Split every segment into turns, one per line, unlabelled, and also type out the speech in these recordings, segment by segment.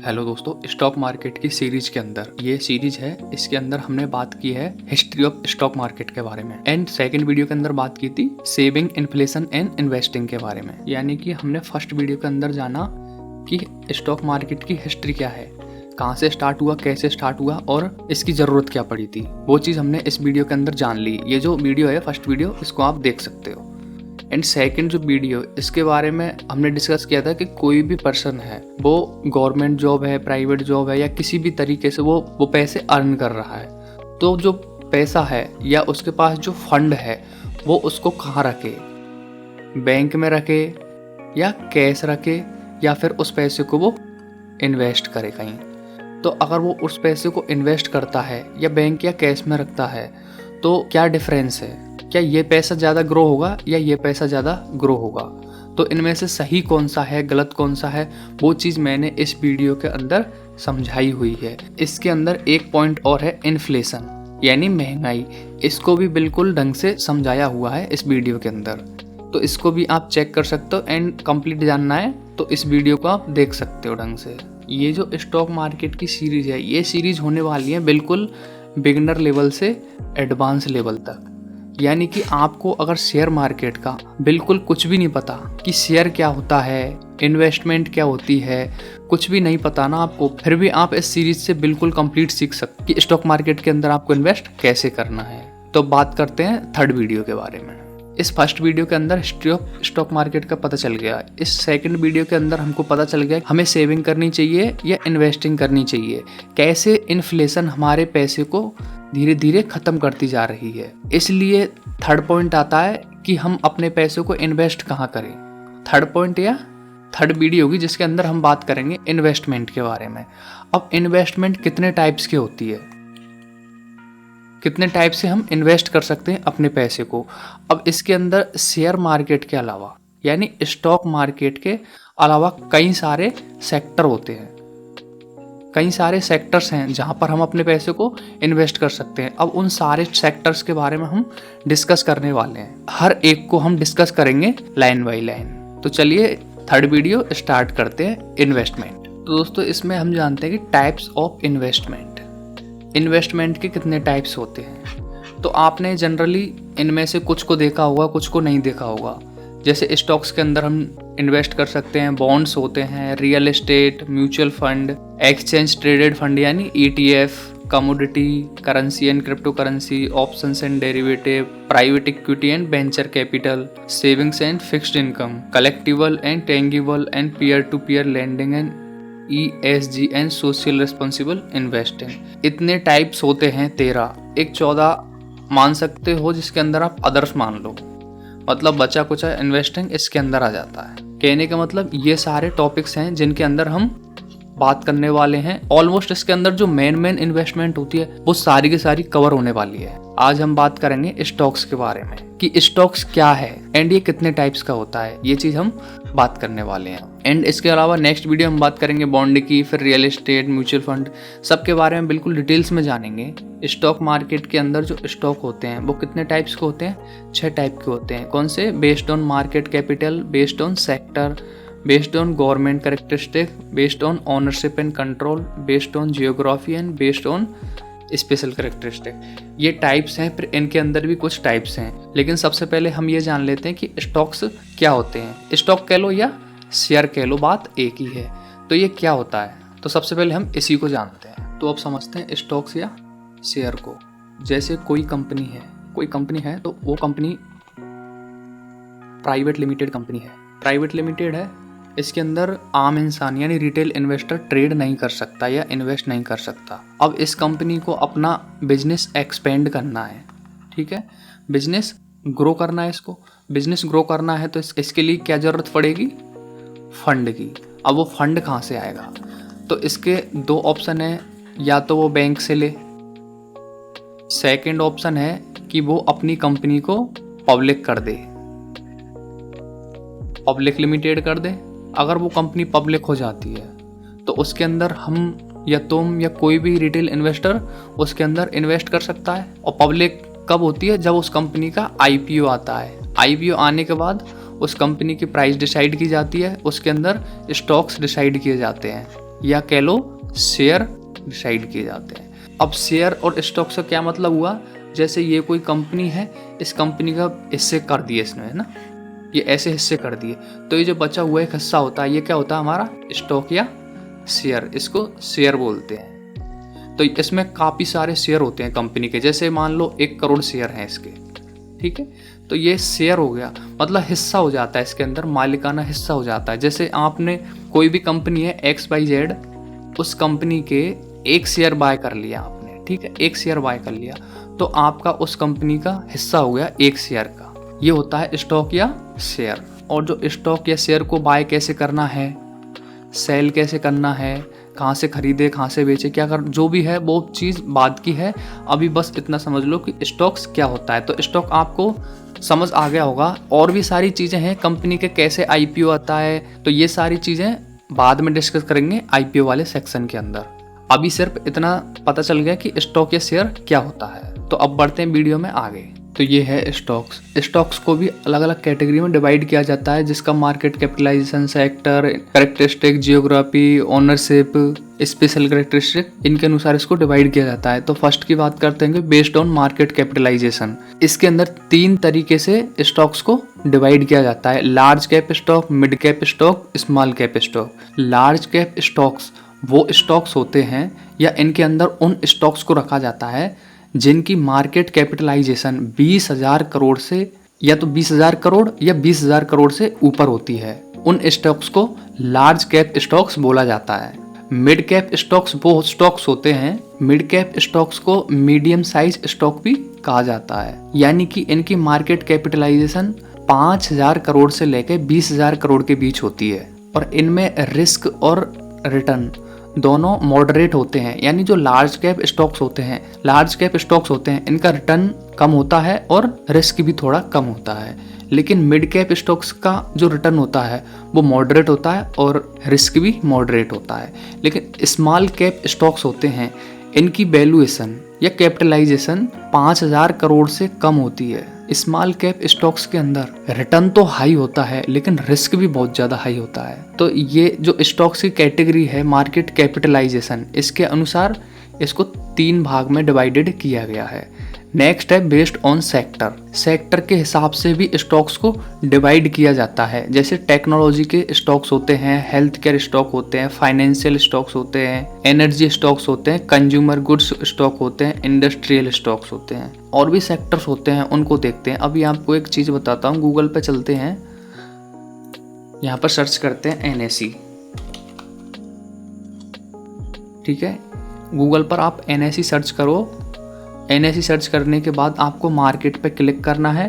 Hello दोस्तों, stock market की series के अंदर ये सीरीज है। इसके अंदर हमने बात की है हिस्ट्री ऑफ स्टॉक मार्केट के बारे में एंड सेकंड वीडियो के अंदर बात की थी सेविंग, इन्फ्लेशन एंड इन्वेस्टिंग के बारे में। यानी कि हमने फर्स्ट वीडियो के अंदर जाना कि स्टॉक मार्केट की हिस्ट्री क्या है, कहाँ से स्टार्ट हुआ, कैसे स्टार्ट हुआ और इसकी ज़रूरत क्या पड़ी थी। वो चीज़ हमने इस वीडियो के अंदर जान ली। ये जो वीडियो है फर्स्ट वीडियो, इसको आप देख सकते हो। एंड सेकंड जो वीडियो, इसके बारे में हमने डिस्कस किया था कि कोई भी पर्सन है, वो गवर्नमेंट जॉब है, प्राइवेट जॉब है या किसी भी तरीके से वो पैसे अर्न कर रहा है, तो जो पैसा है या उसके पास जो फंड है वो उसको कहाँ रखे, बैंक में रखे या कैश रखे या फिर उस पैसे को वो इन्वेस्ट करे कहीं। तो अगर वो उस पैसे को इन्वेस्ट करता है या बैंक या कैश में रखता है तो क्या डिफरेंस है, क्या ये पैसा ज़्यादा ग्रो होगा या ये पैसा ज़्यादा ग्रो होगा। तो इनमें से सही कौन सा है, गलत कौन सा है, वो चीज़ मैंने इस वीडियो के अंदर समझाई हुई है। इसके अंदर एक पॉइंट और है, इन्फ्लेशन यानी महंगाई। इसको भी बिल्कुल ढंग से समझाया हुआ है इस वीडियो के अंदर, तो इसको भी आप चेक कर सकते हो। एंड कंप्लीट जानना है तो इस वीडियो को आप देख सकते हो ढंग से। ये जो स्टॉक मार्केट की सीरीज़ है, ये सीरीज़ होने वाली है बिल्कुल बिगिनर लेवल से एडवांस लेवल तक। यानी कि आपको अगर शेयर मार्केट का बिल्कुल कुछ भी नहीं पता कि शेयर क्या होता है, इन्वेस्टमेंट क्या होती है, कुछ भी नहीं पता ना आपको, फिर भी आप इस सीरीज से बिल्कुल कंप्लीट सीख सकते कि स्टॉक मार्केट के अंदर आपको इन्वेस्ट कैसे करना है। तो बात करते हैं थर्ड वीडियो के बारे में। इस फर्स्ट वीडियो के अंदर हिस्ट्री ऑफ स्टॉक मार्केट का पता चल गया। इस सेकंड वीडियो के अंदर हमको पता चल गया हमें सेविंग करनी चाहिए या इन्वेस्टिंग करनी चाहिए, कैसे इन्फ्लेशन हमारे पैसे को धीरे धीरे खत्म करती जा रही है। इसलिए थर्ड पॉइंट आता है कि हम अपने पैसे को इन्वेस्ट कहाँ करें। थर्ड पॉइंट या थर्ड वीडियो होगी जिसके अंदर हम बात करेंगे इन्वेस्टमेंट के बारे में। अब इन्वेस्टमेंट कितने टाइप्स की होती है, कितने टाइप से हम इन्वेस्ट कर सकते हैं अपने पैसे को। अब इसके अंदर शेयर मार्केट के अलावा यानी स्टॉक मार्केट के अलावा कई सारे सेक्टर होते हैं, कई सारे सेक्टर्स हैं जहां पर हम अपने पैसे को इन्वेस्ट कर सकते हैं। अब उन सारे सेक्टर्स के बारे में हम डिस्कस करने वाले हैं, हर एक को हम डिस्कस करेंगे लाइन बाय लाइन। तो चलिए थर्ड वीडियो स्टार्ट करते हैं, इन्वेस्टमेंट। तो दोस्तों इसमें हम जानते हैं कि टाइप्स ऑफ इन्वेस्टमेंट, इन्वेस्टमेंट के कितने टाइप्स होते हैं। तो आपने जनरली इनमें से कुछ को देखा होगा, कुछ को नहीं देखा होगा। जैसे स्टॉक्स के अंदर हम इन्वेस्ट कर सकते हैं, बॉन्ड्स होते हैं, real estate, mutual fund, exchange traded fund यानी ETF, commodity, currency and crypto currency, options and derivative, private equity and venture capital, savings and fixed income, collectible and tangible and peer to peer lending and ESG and social responsible investing. इतने types होते हैं 13, एक 14 मान सकते हो जिसके अंदर आप अदर्स मान लो, मतलब बचा कुचा इन्वेस्टिंग इसके अंदर आ जाता है। कहने का मतलब ये सारे टॉपिक्स हैं जिनके अंदर हम बात करने वाले हैं। ऑलमोस्ट इसके अंदर जो मेन इन्वेस्टमेंट होती है वो सारी की सारी कवर होने वाली है। आज हम बात करेंगे स्टॉक्स के बारे में कि स्टॉक्स क्या है एंड ये कितने टाइप्स का होता है, ये चीज हम बात करने वाले हैं। एंड इसके अलावा नेक्स्ट वीडियो हम बात करेंगे बॉन्ड की, फिर रियल एस्टेट, म्यूचुअल फंड, सबके बारे में बिल्कुल डिटेल्स में जानेंगे। स्टॉक मार्केट के अंदर जो स्टॉक होते हैं वो कितने टाइप्स के होते हैं, 6 टाइप के होते हैं। कौन से? Based on market capital, based on sector, based on government characteristic, based on ownership and control, based on geography and based on special characteristic. ये टाइप्स हैं, फिर इनके अंदर भी कुछ टाइप्स हैं। लेकिन सबसे पहले हम ये जान लेते हैं कि स्टॉक्स क्या होते हैं। स्टॉक कह लो या शेयर कह लो, बात एक ही है। तो ये क्या होता है, तो सबसे पहले हम इसी को जानते हैं। तो अब समझते हैं स्टॉक्स या शेयर को। जैसे कोई कंपनी है तो वो कंपनी प्राइवेट लिमिटेड कंपनी है, प्राइवेट लिमिटेड है। इसके अंदर आम इंसान यानी रिटेल इन्वेस्टर ट्रेड नहीं कर सकता या इन्वेस्ट नहीं कर सकता। अब इस कंपनी को अपना बिजनेस एक्सपेंड करना है, ठीक है, बिजनेस ग्रो करना है। इसको बिजनेस ग्रो करना है तो इसके लिए क्या ज़रूरत पड़ेगी? फंड की। अब वो फंड कहाँ से आएगा? तो इसके 2 ऑप्शन है, या तो वो बैंक से ले, सेकंड ऑप्शन है कि वो अपनी कंपनी को पब्लिक कर दे, पब्लिक लिमिटेड कर दे। अगर वो कंपनी पब्लिक हो जाती है तो उसके अंदर हम या तुम या कोई भी रिटेल इन्वेस्टर उसके अंदर इन्वेस्ट कर सकता है। और पब्लिक कब होती है? जब उस कंपनी का IPO आता है। IPO आने के बाद उस कंपनी की प्राइस डिसाइड की जाती है, उसके अंदर स्टॉक्स डिसाइड किए जाते हैं। या कह लो शेयर डिसाइड किए जाते हैं। अब शेयर और स्टॉक से क्या मतलब हुआ, जैसे ये कोई कंपनी है, इस कंपनी का हिस्से कर दिए इसने, है ना, ये ऐसे हिस्से कर दिए, तो ये जो बचा हुआ एक हिस्सा होता है ये क्या होता है हमारा स्टॉक या शेयर, इसको शेयर बोलते हैं। तो इसमें काफ़ी सारे शेयर होते हैं कंपनी के, जैसे मान लो 1 करोड़ शेयर हैं इसके, ठीक है, तो ये शेयर हो गया, मतलब हिस्सा हो जाता है इसके अंदर, मालिकाना हिस्सा हो जाता है। जैसे आपने कोई भी कंपनी है XYZ, उस कंपनी के 1 शेयर बाय कर लिया आपने, ठीक है, 1 शेयर बाय कर लिया, तो आपका उस कंपनी का हिस्सा हो गया 1 शेयर का। ये होता है स्टॉक या शेयर। और जो स्टॉक या शेयर को बाय कैसे करना है, सेल कैसे करना है, कहाँ से खरीदे, कहाँ से बेचे, क्या कर, जो भी है वो चीज़ बाद की है। अभी बस इतना समझ लो कि स्टॉक्स क्या होता है। तो स्टॉक आपको समझ आ गया होगा। और भी सारी चीज़ें हैं, कंपनी के कैसे IPO आता है, तो ये सारी चीज़ें बाद में डिस्कस करेंगे IPO वाले सेक्शन के अंदर। अभी सिर्फ इतना पता चल गया कि स्टॉक या शेयर क्या होता है। तो अब बढ़ते हैं वीडियो में आगे। तो ये है स्टॉक्स। स्टॉक्स को भी अलग अलग कैटेगरी में डिवाइड किया जाता है, जिसका market capitalization, sector, characteristic, geography, ownership, special characteristic, इनके अनुसार इसको डिवाइड किया जाता है। तो फर्स्ट की बात करते हैं बेस्ड ऑन मार्केट कैपिटलाइजेशन। इसके अंदर 3 तरीके से स्टॉक्स को डिवाइड किया जाता है, large cap stock, mid cap stock, small cap stock. Large cap stocks वो स्टॉक्स होते हैं या इनके अंदर उन स्टॉक्स को रखा जाता है जिनकी मार्केट कैपिटलाइजेशन 20,000 करोड़ से या तो 20,000 करोड़ या 20,000 करोड़ से ऊपर होती है। उन स्टॉक्स को लार्ज कैप स्टॉक्स बोला जाता है। मिड कैप स्टॉक्स वो स्टॉक्स होते हैं, मिड कैप स्टॉक्स को मीडियम साइज स्टॉक भी कहा जाता है, यानी कि इनकी मार्केट कैपिटलाइजेशन 5,000 करोड़ से लेकर 20,000 करोड़ के बीच होती है। और इनमें रिस्क और रिटर्न दोनों मॉडरेट होते हैं, यानी जो लार्ज कैप स्टॉक्स होते हैं इनका रिटर्न कम होता है और रिस्क भी थोड़ा कम होता है। लेकिन मिड कैप स्टॉक्स का जो रिटर्न होता है वो मॉडरेट होता है और रिस्क भी मॉडरेट होता है। लेकिन स्मॉल कैप स्टॉक्स होते हैं, इनकी वैल्यूएशन या कैपिटलाइजेशन 5,000 करोड़ से कम होती है। स्मॉल कैप स्टॉक्स के अंदर रिटर्न तो हाई होता है लेकिन रिस्क भी बहुत ज़्यादा हाई होता है। तो ये जो स्टॉक्स की कैटेगरी है मार्केट कैपिटलाइजेशन, इसके अनुसार इसको 3 भाग में डिवाइडेड किया गया है। नेक्स्ट है बेस्ड ऑन सेक्टर। सेक्टर के हिसाब से भी स्टॉक्स को डिवाइड किया जाता है। जैसे टेक्नोलॉजी के स्टॉक्स होते हैं, हेल्थ केयर स्टॉक होते हैं, फाइनेंशियल स्टॉक्स होते हैं, एनर्जी स्टॉक्स होते हैं, कंज्यूमर गुड्स स्टॉक होते हैं, इंडस्ट्रियल स्टॉक्स होते हैं, और भी सेक्टर्स होते हैं, उनको देखते हैं। अभी आपको एक चीज़ बताता हूँ, गूगल पे चलते हैं, यहाँ पर सर्च करते हैं NSE, ठीक है। गूगल पर आप NSE सर्च करो। NSE सर्च करने के बाद आपको मार्केट पे क्लिक करना है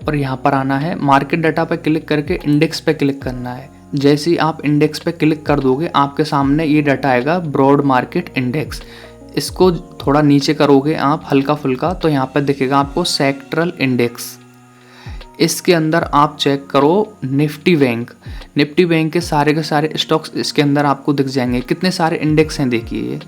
और यहाँ पर आना है, मार्केट डाटा पे क्लिक करके इंडेक्स पे क्लिक करना है। जैसे ही आप इंडेक्स पे क्लिक कर दोगे आपके सामने ये डाटा आएगा, ब्रॉड मार्केट इंडेक्स। इसको थोड़ा नीचे करोगे आप हल्का फुल्का तो यहाँ पर दिखेगा आपको सेक्टरल इंडेक्स। इसके अंदर आप चेक करो निफ्टी बैंक। निफ्टी बैंक के सारे स्टॉक्स इसके अंदर आपको दिख जाएंगे। कितने सारे इंडेक्स हैं देखिए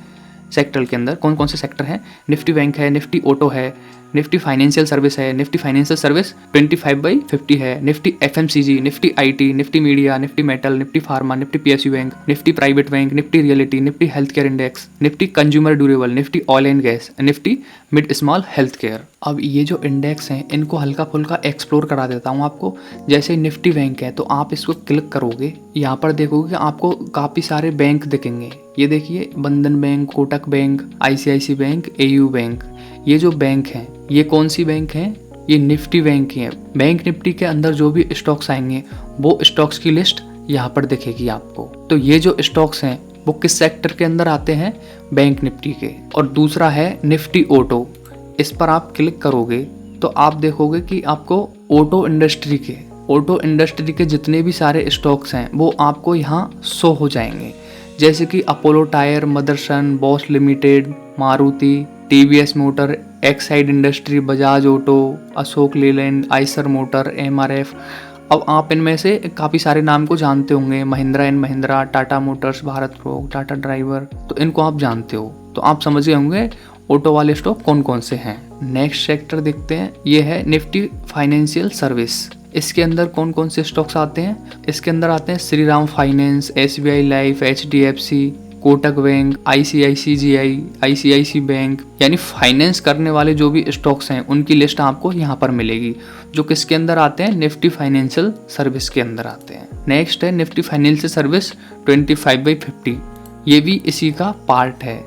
सेक्टर के अंदर, कौन कौन से सेक्टर हैं। निफ्टी बैंक है, निफ्टी ऑटो है, निफ्टी फाइनेंशियल सर्विस है, निफ्टी फाइनेंशियल सर्विस 25/50 है, Nifty FMCG, Nifty IT, Nifty media, Nifty metal, Nifty pharma, Nifty PSU bank, Nifty private bank, Nifty reality, Nifty health care index, Nifty consumer durable, Nifty oil and gas, Nifty mid small health care. अब ये जो index हैं इनको हल्का फुल्का explore करा देता हूँ आपको। जैसे निफ्टी बैंक है तो आप इसको क्लिक करोगे, यहाँ पर देखोगे आपको काफ़ी सारे बैंक दिखेंगे। ये देखिए बंधन bank, Kotak bank, ICICI bank, AU bank. ये जो बैंक हैं ये कौन सी बैंक हैं, ये निफ्टी बैंक ही है। बैंक निफ्टी के अंदर जो भी स्टॉक्स आएंगे वो स्टॉक्स की लिस्ट यहाँ पर दिखेगी आपको। तो ये जो स्टॉक्स हैं वो किस सेक्टर के अंदर आते हैं, बैंक निफ्टी के। और दूसरा है निफ्टी ऑटो, इस पर आप क्लिक करोगे तो आप देखोगे कि आपको ऑटो इंडस्ट्री के जितने भी सारे स्टॉक्स हैं वो आपको यहाँ शो हो जाएंगे। जैसे कि Apollo tyre, Motherson, Bosch limited, Maruti, TVS motor, Exide industry, Bajaj auto, Ashok Leyland, Eicher motor, MRF। अब आप इनमें से काफ़ी सारे नाम को जानते होंगे, Mahindra and Mahindra, Tata Motors, Bharat Forge, Tata driver, तो इनको आप जानते हो। तो आप समझ गए होंगे ऑटो वाले स्टॉक कौन कौन से हैं। नेक्स्ट सेक्टर देखते हैं, ये है निफ्टी फाइनेंशियल सर्विस। इसके अंदर कौन कौन से स्टॉक्स आते हैं, इसके अंदर आते हैं Shriram finance, SBI life, HDFC, Kotak bank, ICICI, ICICI bank, यानी फाइनेंस करने वाले जो भी स्टॉक्स हैं उनकी लिस्ट आपको यहाँ पर मिलेगी, जो किसके अंदर आते हैं, निफ्टी फाइनेंशियल सर्विस के अंदर आते हैं। नेक्स्ट है निफ्टी फाइनेंशियल सर्विस 25/50, ये भी इसी का पार्ट है।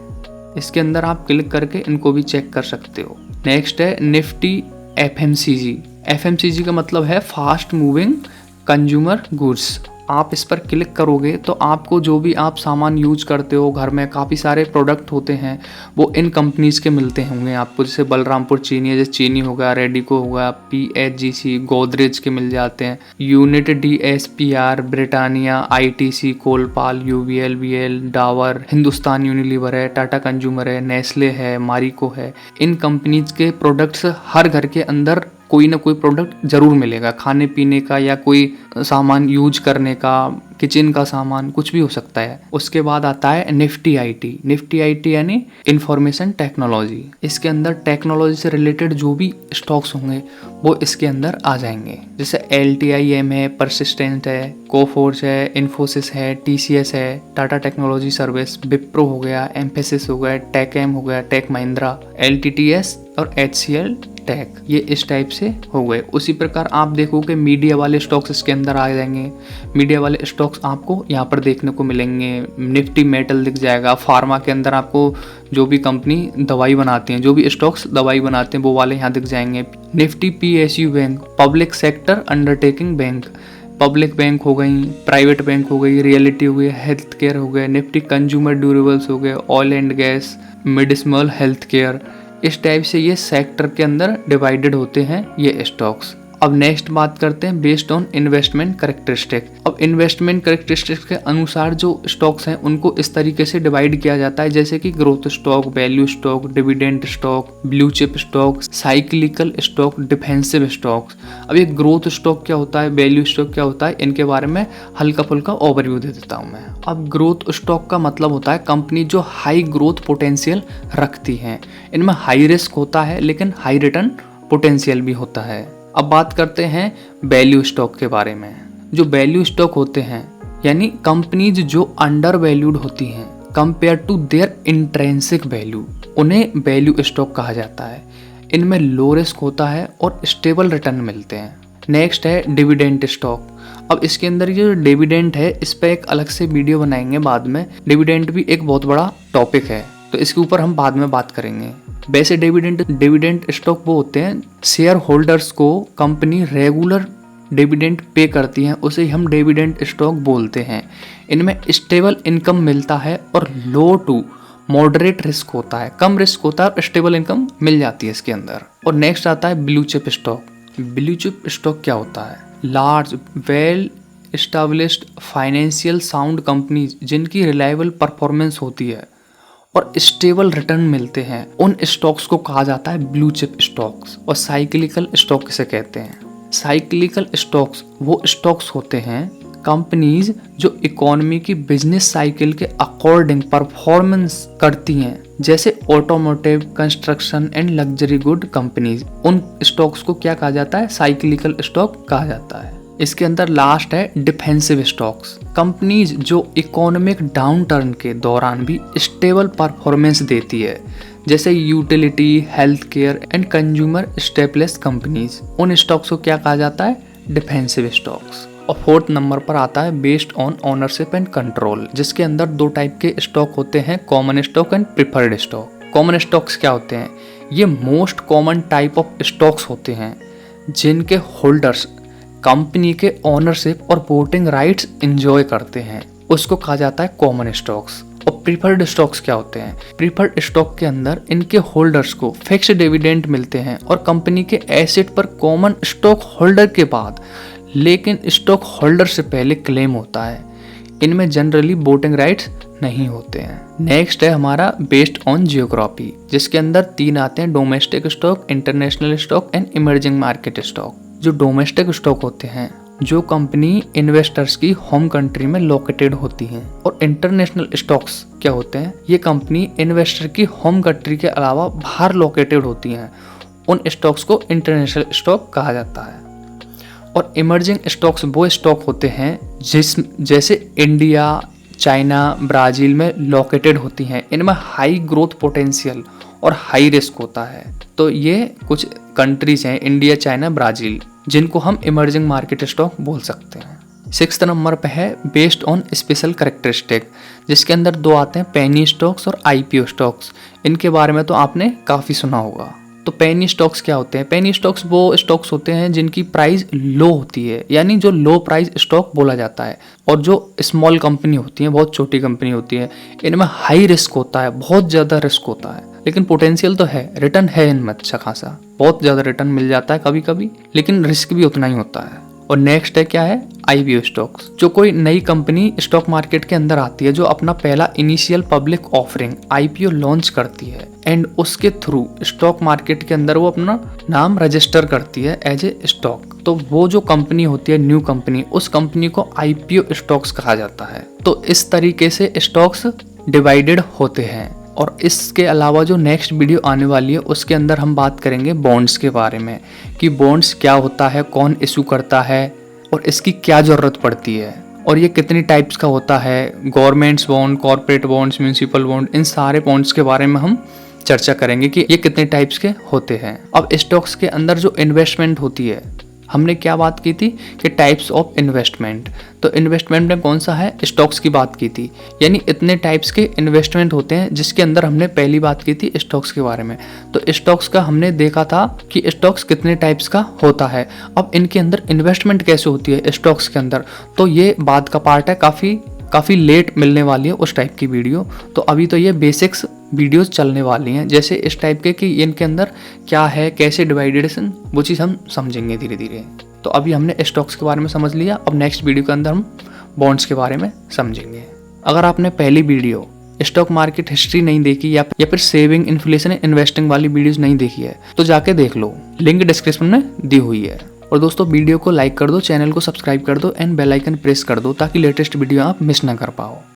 इसके अंदर आप क्लिक करके इनको भी चेक कर सकते हो। नेक्स्ट है निफ्टी FMCG। FMCG का मतलब है फास्ट मूविंग कंज्यूमर गुड्स। आप इस पर क्लिक करोगे तो आपको जो भी आप सामान यूज करते हो घर में, काफ़ी सारे प्रोडक्ट होते हैं वो इन कंपनीज़ के मिलते होंगे आपको। जैसे बलरामपुर चीनी है, जैसे चीनी हो गया, रेडिको हो गया, PHGC, गोदरेज के मिल जाते हैं, unit DSPR, Britannia, ITC, Colpal, UVL, BL, Dabur, Hindustan Unilever है, टाटा कंज्यूमर है, नेस्ले है, मारिको है। इन कंपनीज के प्रोडक्ट्स हर घर के अंदर कोई ना कोई प्रोडक्ट जरूर मिलेगा, खाने पीने का या कोई सामान यूज करने का, किचन का सामान, कुछ भी हो सकता है। उसके बाद आता है निफ्टी IT। निफ्टी IT यानी इंफॉर्मेशन टेक्नोलॉजी। इसके अंदर टेक्नोलॉजी से रिलेटेड जो भी स्टॉक्स होंगे वो इसके अंदर आ जाएंगे। जैसे LTIM है, परसिस्टेंट है, कोफोर्ज है, इन्फोसिस है, TCS है, टाटा टेक्नोलॉजी सर्विस, विप्रो हो गया, एम्फेसिस हो गया, टेकएम हो गया, टेक महिंद्रा, LTTS और HCL टेक, ये इस टाइप से हो गए। उसी प्रकार आप देखोगे मीडिया वाले स्टॉक्स इसके अंदर आ जाएंगे। मीडिया वाले स्टॉक्स आपको यहाँ पर देखने को मिलेंगे। निफ्टी मेटल दिख जाएगा। फार्मा के अंदर आपको जो भी कंपनी दवाई बनाती हैं, जो भी स्टॉक्स दवाई बनाते हैं वो वाले यहाँ दिख जाएंगे। Nifty PSU bank, public sector undertaking bank, public bank हो गई, प्राइवेट बैंक हो गई, रियलिटी हो गई, हेल्थ केयर हो गए, निफ्टी कंज्यूमर ड्यूरेबल्स हो गए, oil and gas, medicinal health care. इस टाइप से ये सेक्टर के अंदर डिवाइडेड होते हैं ये स्टॉक्स। अब नेक्स्ट बात करते हैं बेस्ड ऑन इन्वेस्टमेंट कैरेक्टरिस्टिक। अब इन्वेस्टमेंट कैरेक्टरिस्टिक्स के अनुसार जो स्टॉक्स हैं उनको इस तरीके से डिवाइड किया जाता है, जैसे कि growth stock, value stock, dividend stock, blue chip stock, cyclical stock, defensive stocks. अब ये ग्रोथ स्टॉक क्या होता है, वैल्यू स्टॉक क्या होता है, इनके बारे में हल्का फुल्का ओवरव्यू दे देता हूँ मैं। अब ग्रोथ स्टॉक का मतलब होता है कंपनी जो हाई ग्रोथ पोटेंशियल रखती हैं। इनमें हाई रिस्क होता है लेकिन हाई रिटर्न पोटेंशियल भी होता है। अब बात करते हैं वैल्यू स्टॉक के बारे में। जो वैल्यू स्टॉक होते हैं यानी कंपनीज जो अंडर वैल्यूड होती हैं compare to their intrinsic value, उन्हें वैल्यू स्टॉक कहा जाता है। इनमें लो रिस्क होता है और स्टेबल रिटर्न मिलते हैं। नेक्स्ट है डिविडेंड स्टॉक। अब इसके अंदर ये जो डिविडेंड है इस पर एक अलग से वीडियो बनाएंगे बाद में। डिविडेंड भी एक बहुत बड़ा टॉपिक है तो इसके ऊपर हम बाद में बात करेंगे। वैसे डिविडेंड स्टॉक वो होते हैं शेयर होल्डर्स को कंपनी रेगुलर डिविडेंड पे करती हैं, उसे हम डिविडेंड स्टॉक बोलते हैं। इनमें स्टेबल इनकम मिलता है और लो टू मॉडरेट रिस्क होता है, कम रिस्क होता है और स्टेबल इनकम मिल जाती है इसके अंदर। और नेक्स्ट आता है blue chip stock. Blue chip stock क्या होता है, large well established financial sound companies जिनकी रिलायबल परफॉर्मेंस होती है और स्टेबल रिटर्न मिलते हैं, उन स्टॉक्स को कहा जाता है ब्लू चिप स्टॉक्स। और साइक्लिकल स्टॉक किसे कहते हैं, साइक्लिकल स्टॉक्स वो स्टॉक्स होते हैं कंपनीज जो इकोनॉमी की बिजनेस साइकिल के अकॉर्डिंग परफॉर्मेंस करती हैं, जैसे automotive, construction and luxury good companies. उन स्टॉक्स को क्या कहा जाता है, साइक्लिकल स्टॉक कहा जाता है। इसके अंदर लास्ट है डिफेंसिव स्टॉक्स। कंपनीज जो इकोनॉमिक डाउन टर्न के दौरान भी स्टेबल परफॉर्मेंस देती है, जैसे utility, health care and consumer stepless companies. उन स्टॉक्स को क्या कहा जाता है, डिफेंसिव स्टॉक्स। और फोर्थ नंबर पर आता है based on ownership and control, जिसके अंदर दो टाइप के स्टॉक होते हैं, common stock and preferred stock. Common stocks क्या होते हैं, ये most common type of stocks होते हैं जिनके होल्डर्स कंपनी के ओनरशिप और वोटिंग राइट्स एंजॉय करते हैं, उसको कहा जाता है कॉमन स्टॉक्स। और प्रीफर्ड स्टॉक्स क्या होते हैं, प्रीफर्ड स्टॉक के अंदर इनके होल्डर्स को फिक्स्ड डिविडेंड मिलते हैं और कंपनी के एसेट पर कॉमन स्टॉक होल्डर के बाद लेकिन स्टॉक होल्डर से पहले क्लेम होता है। इनमें जनरली वोटिंग राइट्स नहीं होते हैं। नेक्स्ट है हमारा बेस्ड ऑन जियोग्राफी, जिसके अंदर 3 आते हैं, domestic stock, international stock and emerging market stock. जो डोमेस्टिक स्टॉक होते हैं जो कंपनी इन्वेस्टर्स की होम कंट्री में लोकेटेड होती हैं, और इंटरनेशनल स्टॉक्स क्या होते हैं, ये कंपनी इन्वेस्टर की होम कंट्री के अलावा बाहर लोकेटेड होती हैं। उन स्टॉक्स को इंटरनेशनल स्टॉक कहा जाता है। और इमर्जिंग स्टॉक्स वो स्टॉक होते हैं जैसे इंडिया, चाइना, ब्राज़ील में लोकेटेड होती हैं। इनमें हाई ग्रोथ पोटेंशियल और हाई रिस्क होता है। तो ये कुछ कंट्रीज हैं, इंडिया, चाइना, ब्राज़ील, जिनको हम इमर्जिंग मार्केट स्टॉक बोल सकते हैं। 6th नंबर पे है बेस्ड ऑन स्पेशल कैरेक्टरिस्टिक, जिसके अंदर 2 आते हैं, पेनी स्टॉक्स और IPO स्टॉक्स। इनके बारे में तो आपने काफ़ी सुना होगा। तो पेनी स्टॉक्स क्या होते हैं? पेनी स्टॉक्स वो स्टॉक्स होते हैं जिनकी प्राइस लो होती है, यानी जो लो प्राइस स्टॉक बोला जाता है। और जो स्मॉल कंपनी होती है, बहुत छोटी कंपनी होती है, इनमें हाई रिस्क होता है, बहुत ज़्यादा रिस्क होता है, लेकिन पोटेंशियल तो है, रिटर्न है इनमें अच्छा खासा, बहुत ज़्यादा रिटर्न मिल जाता है कभी कभी, लेकिन रिस्क भी उतना ही होता है। और नेक्स्ट है क्या है? IPO stocks. जो कोई नई कंपनी स्टॉक मार्केट के अंदर आती है, जो अपना पहला initial public offering IPO launch करती है एंड उसके थ्रू स्टॉक मार्केट के अंदर वो अपना नाम रजिस्टर करती है एज ए स्टॉक, तो वो जो कंपनी होती है, न्यू कंपनी, उस कंपनी को IPO स्टॉक्स कहा जाता है। तो इस तरीके से स्टॉक्स डिवाइडेड होते हैं। और इसके अलावा जो नेक्स्ट वीडियो आने वाली है उसके अंदर हम बात करेंगे बॉन्ड्स के बारे में, कि बॉन्ड्स क्या होता है, कौन इशू करता है और इसकी क्या ज़रूरत पड़ती है, और ये कितनी टाइप्स का होता है, governments bond, corporate bonds, municipal bond, इन सारे बॉन्ड्स के बारे में हम चर्चा करेंगे कि ये कितने टाइप्स के होते हैं। अब स्टॉक्स के अंदर जो इन्वेस्टमेंट होती है, हमने क्या बात की थी कि टाइप्स ऑफ इन्वेस्टमेंट, तो इन्वेस्टमेंट में कौन सा है? स्टॉक्स की बात की थी, यानी इतने टाइप्स के इन्वेस्टमेंट होते हैं, जिसके अंदर हमने पहली बात की थी स्टॉक्स के बारे में। तो स्टॉक्स का हमने देखा था कि स्टॉक्स कितने टाइप्स का होता है। अब इनके अंदर इन्वेस्टमेंट कैसे होती है स्टॉक्स के अंदर, तो ये बाद का पार्ट है, काफ़ी लेट मिलने वाली है उस टाइप की वीडियो। तो अभी तो ये बेसिक्स वीडियोस चलने वाली हैं, जैसे इस टाइप के कि इनके अंदर क्या है, कैसे डिवाइडेशन, वो चीज़ हम समझेंगे धीरे धीरे। तो अभी हमने स्टॉक्स के बारे में समझ लिया, अब नेक्स्ट वीडियो के अंदर हम बॉन्ड्स के बारे में समझेंगे। अगर आपने पहली वीडियो स्टॉक मार्केट हिस्ट्री नहीं देखी या फिर सेविंग, इन्फ्लेशन, इन्वेस्टिंग वाली वीडियोस नहीं देखी है, तो जाके देख लो, लिंक डिस्क्रिप्शन में दी हुई है। और दोस्तों, वीडियो को लाइक कर दो, चैनल को सब्सक्राइब कर दो एंड बेल आइकन प्रेस कर दो, ताकि लेटेस्ट वीडियो आप मिस ना कर पाओ।